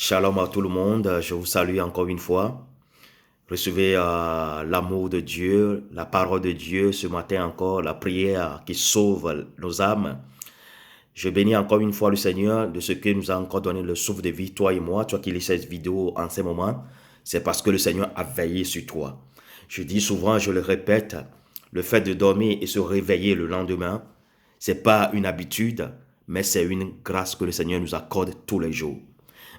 Shalom à tout le monde, je vous salue encore une fois. Recevez l'amour de Dieu, la parole de Dieu ce matin encore, la prière qui sauve nos âmes. Je bénis encore une fois le Seigneur de ce que nous a encore donné le souffle de vie, toi et moi, toi qui lis cette vidéo en ce moment. C'est parce que le Seigneur a veillé sur toi. Je dis souvent, je le répète, le fait de dormir et se réveiller le lendemain, c'est pas une habitude, mais c'est une grâce que le Seigneur nous accorde tous les jours.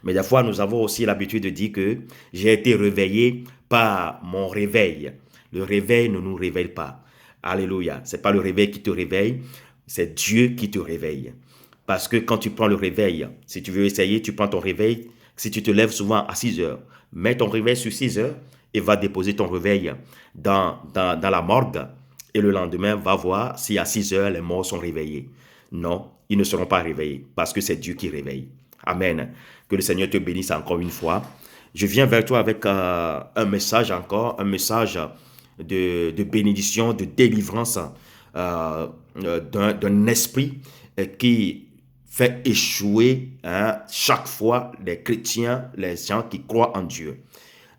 Mais des fois, nous avons aussi l'habitude de dire que j'ai été réveillé par mon réveil. Le réveil ne nous réveille pas. Alléluia. C'est pas le réveil qui te réveille, c'est Dieu qui te réveille. Parce que quand tu prends le réveil, si tu veux essayer, tu prends ton réveil. Si tu te lèves souvent à 6 heures, mets ton réveil sur 6 heures et va déposer ton réveil dans la morgue. Et le lendemain, va voir si à 6 heures, les morts sont réveillés. Non, ils ne seront pas réveillés parce que c'est Dieu qui réveille. Amen. Que le Seigneur te bénisse encore une fois. Je viens vers toi avec un message encore, un message de bénédiction, de délivrance d'un esprit qui fait échouer chaque fois les chrétiens, les gens qui croient en Dieu.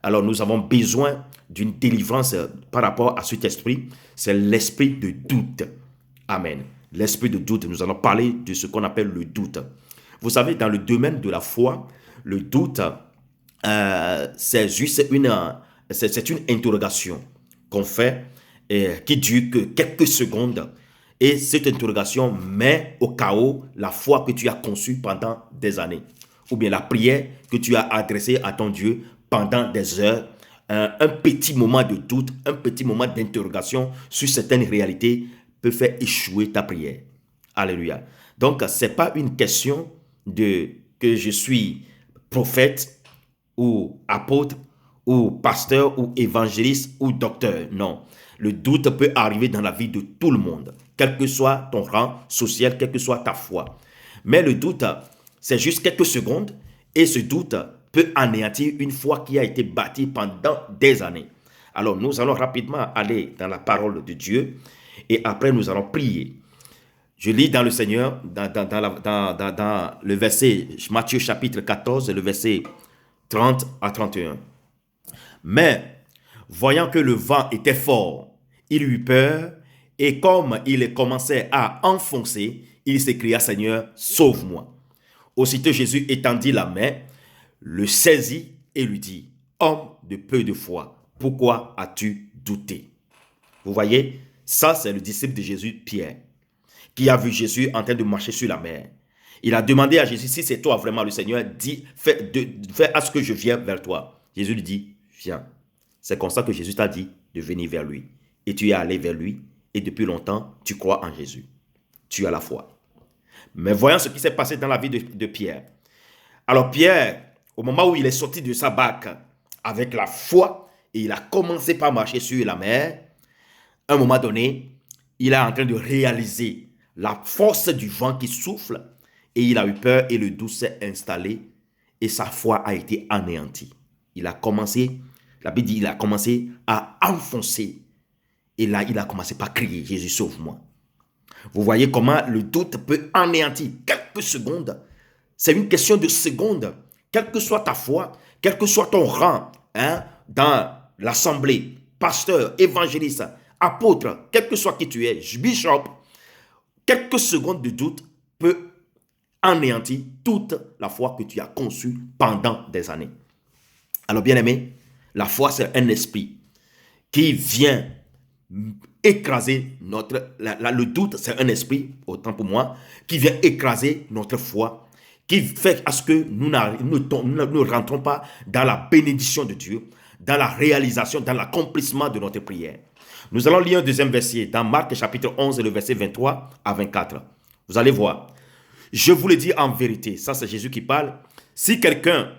Alors nous avons besoin d'une délivrance par rapport à cet esprit. C'est l'esprit de doute. Amen. L'esprit de doute, nous allons parler de ce qu'on appelle le doute. Vous savez, dans le domaine de la foi, le doute, c'est juste une interrogation qu'on fait qui dure que quelques secondes. Et cette interrogation met au chaos la foi que tu as conçue pendant des années. Ou bien la prière que tu as adressée à ton Dieu pendant des heures. Un petit moment de doute, un petit moment d'interrogation sur certaines réalités peut faire échouer ta prière. Alléluia. Donc, ce n'est pas une question de que je suis prophète ou apôtre ou pasteur ou évangéliste ou docteur. Non. Le doute peut arriver dans la vie de tout le monde, quel que soit ton rang social, quelle que soit ta foi. Mais le doute, c'est juste quelques secondes et ce doute peut anéantir une foi qui a été bâtie pendant des années. Alors, nous allons rapidement aller dans la parole de Dieu et après nous allons prier. Je lis dans le Seigneur, dans le verset, Matthieu chapitre 14, le verset 30 à 31. Mais, voyant que le vent était fort, il eut peur, et comme il commençait à enfoncer, il s'écria, Seigneur, sauve-moi. Aussitôt Jésus étendit la main, le saisit et lui dit, homme de peu de foi, pourquoi as-tu douté? Vous voyez, ça c'est le disciple de Jésus, Pierre, qui a vu Jésus en train de marcher sur la mer. Il a demandé à Jésus, si c'est toi vraiment le Seigneur, dis, fais à ce que je vienne vers toi. Jésus lui dit, viens. C'est comme ça que Jésus t'a dit de venir vers lui. Et tu es allé vers lui, et depuis longtemps, tu crois en Jésus. Tu as la foi. Mais voyons ce qui s'est passé dans la vie de Pierre. Alors Pierre, au moment où il est sorti de sa barque avec la foi, et il a commencé par marcher sur la mer, à un moment donné, il est en train de réaliser la force du vent qui souffle et il a eu peur et le doute s'est installé et sa foi a été anéantie. Il a commencé, la Bible dit, il a commencé à enfoncer et là il a commencé par crier, Jésus sauve-moi. Vous voyez comment le doute peut anéantir quelques secondes. C'est une question de secondes. Quelle que soit ta foi, quel que soit ton rang dans l'assemblée, pasteur, évangéliste, apôtre, quel que soit qui tu es, bishop, quelques secondes de doute peut anéantir toute la foi que tu as conçue pendant des années. Alors bien aimé, la foi c'est un esprit qui vient écraser le doute c'est un esprit, autant pour moi, qui vient écraser notre foi, qui fait à ce que nous ne rentrons pas dans la bénédiction de Dieu, dans la réalisation, dans l'accomplissement de notre prière. Nous allons lire un deuxième verset dans Marc chapitre 11, le verset 23 à 24. Vous allez voir. Je vous le dis en vérité, ça c'est Jésus qui parle. Si quelqu'un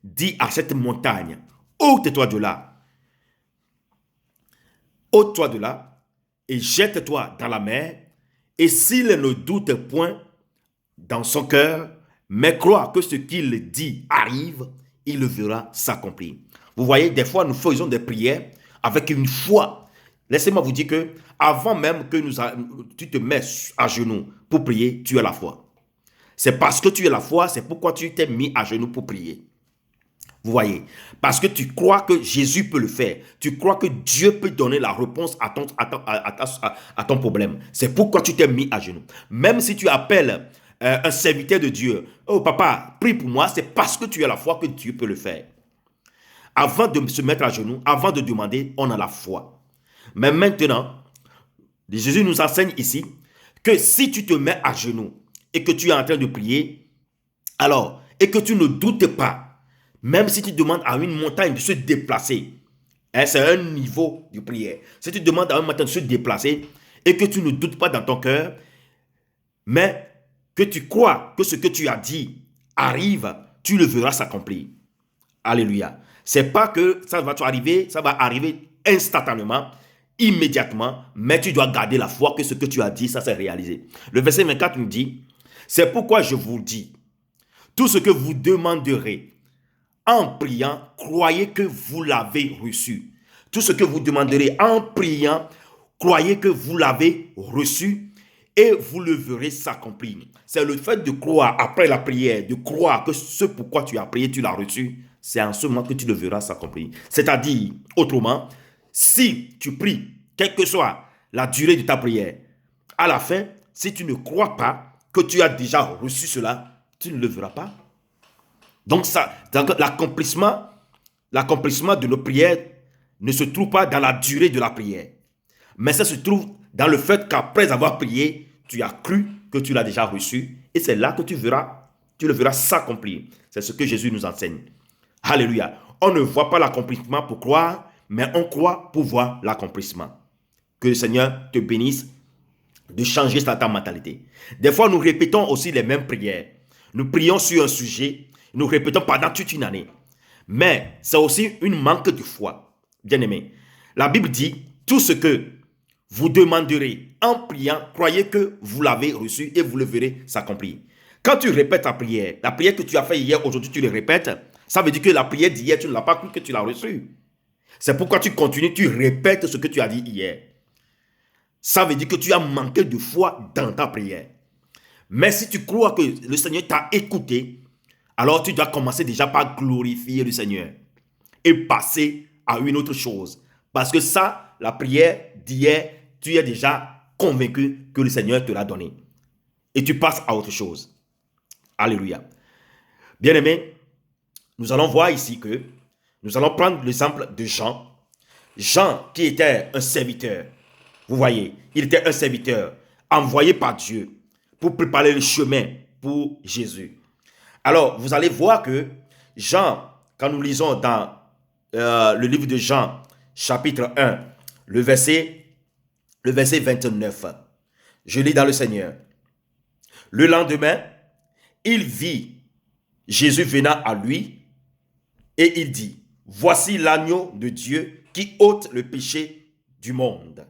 dit à cette montagne, ôte-toi de là, ôte-toi de là et jette-toi dans la mer, et s'il ne doute point dans son cœur, mais croit que ce qu'il dit arrive, il le verra s'accomplir. Vous voyez, des fois nous faisons des prières avec une foi. Laissez-moi vous dire que avant même que tu te mets à genoux pour prier, tu as la foi. C'est parce que tu as la foi, c'est pourquoi tu t'es mis à genoux pour prier. Vous voyez? Parce que tu crois que Jésus peut le faire. Tu crois que Dieu peut donner la réponse à ton problème. C'est pourquoi tu t'es mis à genoux. Même si tu appelles un serviteur de Dieu, oh papa, prie pour moi, c'est parce que tu as la foi que Dieu peut le faire. Avant de se mettre à genoux, avant de demander, on a la foi. Mais maintenant, Jésus nous enseigne ici que si tu te mets à genoux et que tu es en train de prier, alors, et que tu ne doutes pas, même si tu demandes à une montagne de se déplacer, hein, c'est un niveau de prière. Si tu demandes à une montagne de se déplacer et que tu ne doutes pas dans ton cœur, mais que tu crois que ce que tu as dit arrive, tu le verras s'accomplir. Alléluia. C'est pas que ça va arriver, ça va arriver instantanément, immédiatement, mais tu dois garder la foi que ce que tu as dit, ça s'est réalisé. Le verset 24 nous dit, c'est pourquoi je vous dis, tout ce que vous demanderez en priant, croyez que vous l'avez reçu. Tout ce que vous demanderez en priant, croyez que vous l'avez reçu et vous le verrez s'accomplir. C'est le fait de croire après la prière, de croire que ce pourquoi tu as prié, tu l'as reçu. C'est en ce moment que tu le verras s'accomplir. C'est-à-dire, autrement, si tu pries, quelle que soit la durée de ta prière, à la fin, si tu ne crois pas que tu as déjà reçu cela, tu ne le verras pas. Donc, l'accomplissement de nos prières ne se trouve pas dans la durée de la prière. Mais ça se trouve dans le fait qu'après avoir prié, tu as cru que tu l'as déjà reçu. Et c'est là que tu le verras s'accomplir. C'est ce que Jésus nous enseigne. Alléluia. On ne voit pas l'accomplissement pour croire, mais on croit pour voir l'accomplissement. Que le Seigneur te bénisse de changer ta mentalité. Des fois, nous répétons aussi les mêmes prières. Nous prions sur un sujet, nous répétons pendant toute une année. Mais c'est aussi une manque de foi. Bien-aimé, la Bible dit, tout ce que vous demanderez en priant, croyez que vous l'avez reçu et vous le verrez s'accomplir. Quand tu répètes la prière que tu as fait hier, aujourd'hui tu le répètes, ça veut dire que la prière d'hier, tu ne l'as pas cru que tu l'as reçue. C'est pourquoi tu continues, tu répètes ce que tu as dit hier. Ça veut dire que tu as manqué de foi dans ta prière. Mais si tu crois que le Seigneur t'a écouté, alors tu dois commencer déjà par glorifier le Seigneur et passer à une autre chose. Parce que ça, la prière d'hier, tu es déjà convaincu que le Seigneur te l'a donné. Et tu passes à autre chose. Alléluia. Bien-aimés, nous allons voir ici que nous allons prendre l'exemple de Jean. Jean qui était un serviteur. Vous voyez, il était un serviteur envoyé par Dieu pour préparer le chemin pour Jésus. Alors, vous allez voir que Jean, quand nous lisons dans le livre de Jean, chapitre 1, le verset 29, je lis dans le Seigneur. Le lendemain, il vit Jésus venant à lui et il dit, voici l'agneau de Dieu qui ôte le péché du monde.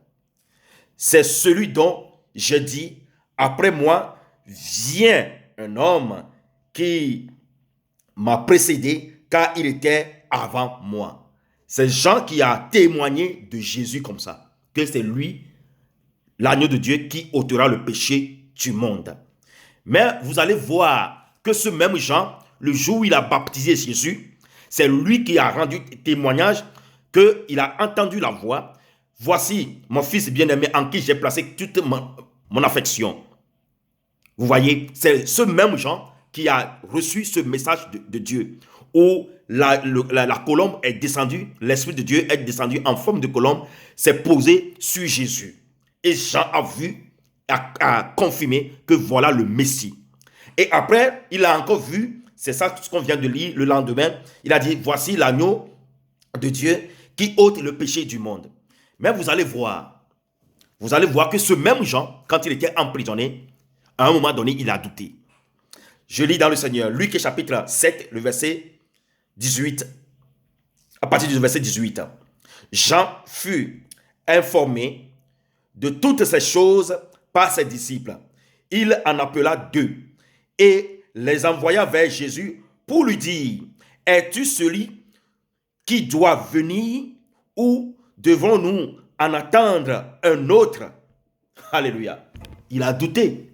C'est celui dont je dis, après moi vient un homme qui m'a précédé car il était avant moi. C'est Jean qui a témoigné de Jésus comme ça, que c'est lui, l'agneau de Dieu qui ôtera le péché du monde. Mais vous allez voir que ce même Jean, le jour où il a baptisé Jésus, c'est lui qui a rendu témoignage qu'il a entendu la voix. Voici mon fils bien-aimé en qui j'ai placé toute mon affection. Vous voyez, c'est ce même Jean qui a reçu ce message de Dieu, où la colombe est descendue, l'Esprit de Dieu est descendu en forme de colombe, s'est posé sur Jésus. Et Jean a vu, a confirmé que voilà le Messie. Et après, il a encore vu, c'est ça ce qu'on vient de lire le lendemain, il a dit, voici l'agneau de Dieu qui ôte le péché du monde. Mais vous allez voir que ce même Jean, quand il était emprisonné, à un moment donné, il a douté. Je lis dans le Seigneur, Luc chapitre 7, le verset 18. À partir du verset 18. Jean fut informé de toutes ces choses par ses disciples. Il en appela 2 et les envoya vers Jésus pour lui dire, es-tu celui qui doit venir ou devons-nous en attendre un autre? Alléluia. Il a douté.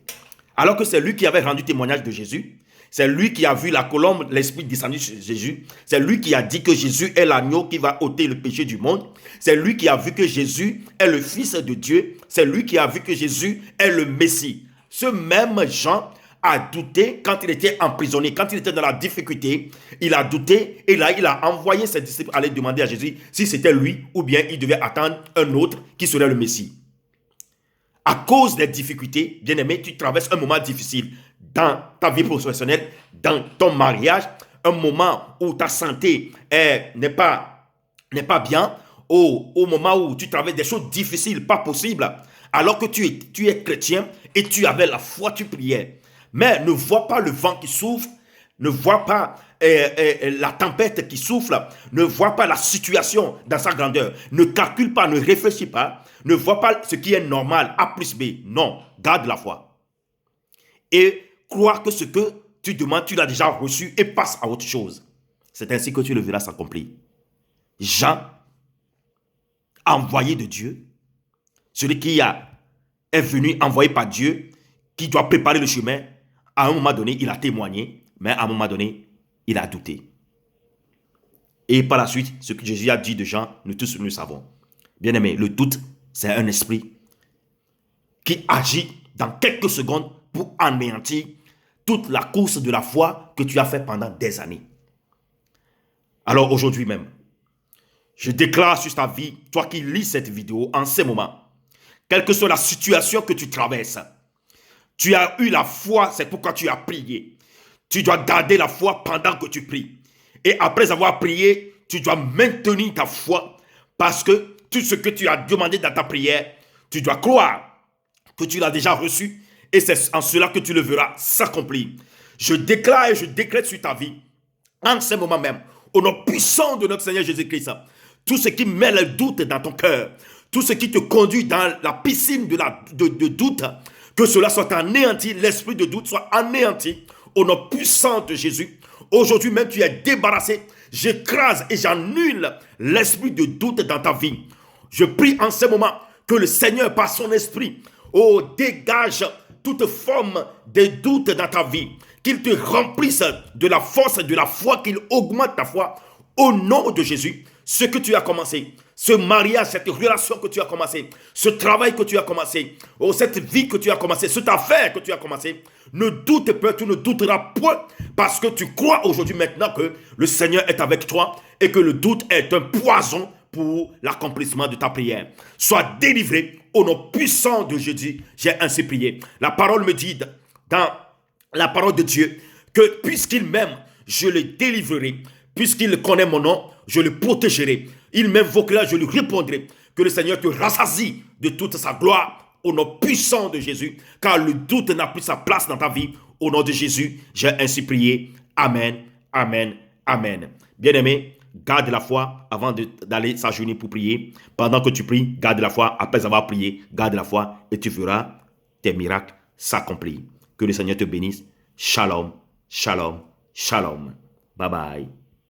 Alors que c'est lui qui avait rendu témoignage de Jésus, C'est lui qui a vu la colombe, l'esprit descendu sur Jésus. C'est lui qui a dit que Jésus est l'agneau qui va ôter le péché du monde. C'est lui qui a vu que Jésus est le Fils de Dieu. C'est lui qui a vu que Jésus est le Messie. Ce même Jean a douté quand il était emprisonné, quand il était dans la difficulté. Il a douté et là, il a envoyé ses disciples aller demander à Jésus si c'était lui ou bien il devait attendre un autre qui serait le Messie. À cause des difficultés, bien-aimé, tu traverses un moment difficile dans ta vie professionnelle, dans ton mariage, un moment où ta santé n'est pas bien, au moment où tu traverses des choses difficiles, pas possibles, alors que tu es chrétien et tu avais la foi, tu priais. Mais ne vois pas le vent qui souffle, ne vois pas la tempête qui souffle, ne vois pas la situation dans sa grandeur, ne calcule pas, ne réfléchis pas, ne vois pas ce qui est normal, A plus B. Non, garde la foi. Et crois que ce que tu demandes, tu l'as déjà reçu et passe à autre chose. C'est ainsi que tu le verras s'accomplir. Jean, envoyé de Dieu, celui qui est venu envoyé par Dieu, qui doit préparer le chemin, à un moment donné, il a témoigné, mais à un moment donné, il a douté. Et par la suite, ce que Jésus a dit de Jean, nous tous nous savons. Bien aimé, le doute, c'est un esprit qui agit dans quelques secondes pour anéantir toute la course de la foi que tu as fait pendant des années. Alors aujourd'hui même, je déclare sur ta vie, toi qui lis cette vidéo en ce moment, quelle que soit la situation que tu traverses, tu as eu la foi, c'est pourquoi tu as prié. Tu dois garder la foi pendant que tu pries. Et après avoir prié, tu dois maintenir ta foi parce que tout ce que tu as demandé dans ta prière, tu dois croire que tu l'as déjà reçu et c'est en cela que tu le verras s'accomplir. Je déclare et je décrète sur ta vie, en ce moment même, au nom puissant de notre Seigneur Jésus-Christ, tout ce qui met le doute dans ton cœur, tout ce qui te conduit dans la piscine de doute, que cela soit anéanti, l'esprit de doute soit anéanti, au nom puissant de Jésus. Aujourd'hui même, tu es débarrassé. J'écrase et j'annule l'esprit de doute dans ta vie. Je prie en ce moment que le Seigneur, par son esprit, dégage toute forme de doute dans ta vie. Qu'il te remplisse de la force et de la foi, qu'il augmente ta foi. Au nom de Jésus, ce que tu as commencé, ce mariage, cette relation que tu as commencé, ce travail que tu as commencé, cette vie que tu as commencé, cette affaire que tu as commencé, ne doute pas, tu ne douteras point parce que tu crois aujourd'hui maintenant que le Seigneur est avec toi et que le doute est un poison pour l'accomplissement de ta prière. Sois délivré au nom puissant de Jésus. J'ai ainsi prié. La parole me dit dans la parole de Dieu que puisqu'il m'aime, je le délivrerai. Puisqu'il connaît mon nom, je le protégerai. Il m'invoquera, je lui répondrai. Que le Seigneur te rassasie de toute sa gloire au nom puissant de Jésus, car le doute n'a plus sa place dans ta vie. Au nom de Jésus, j'ai ainsi prié. Amen, amen, amen. Bien-aimé, garde la foi avant d'aller s'agenouiller pour prier. Pendant que tu pries, garde la foi. Après avoir prié, garde la foi et tu verras tes miracles s'accomplir. Que le Seigneur te bénisse. Shalom, shalom, shalom. Bye bye.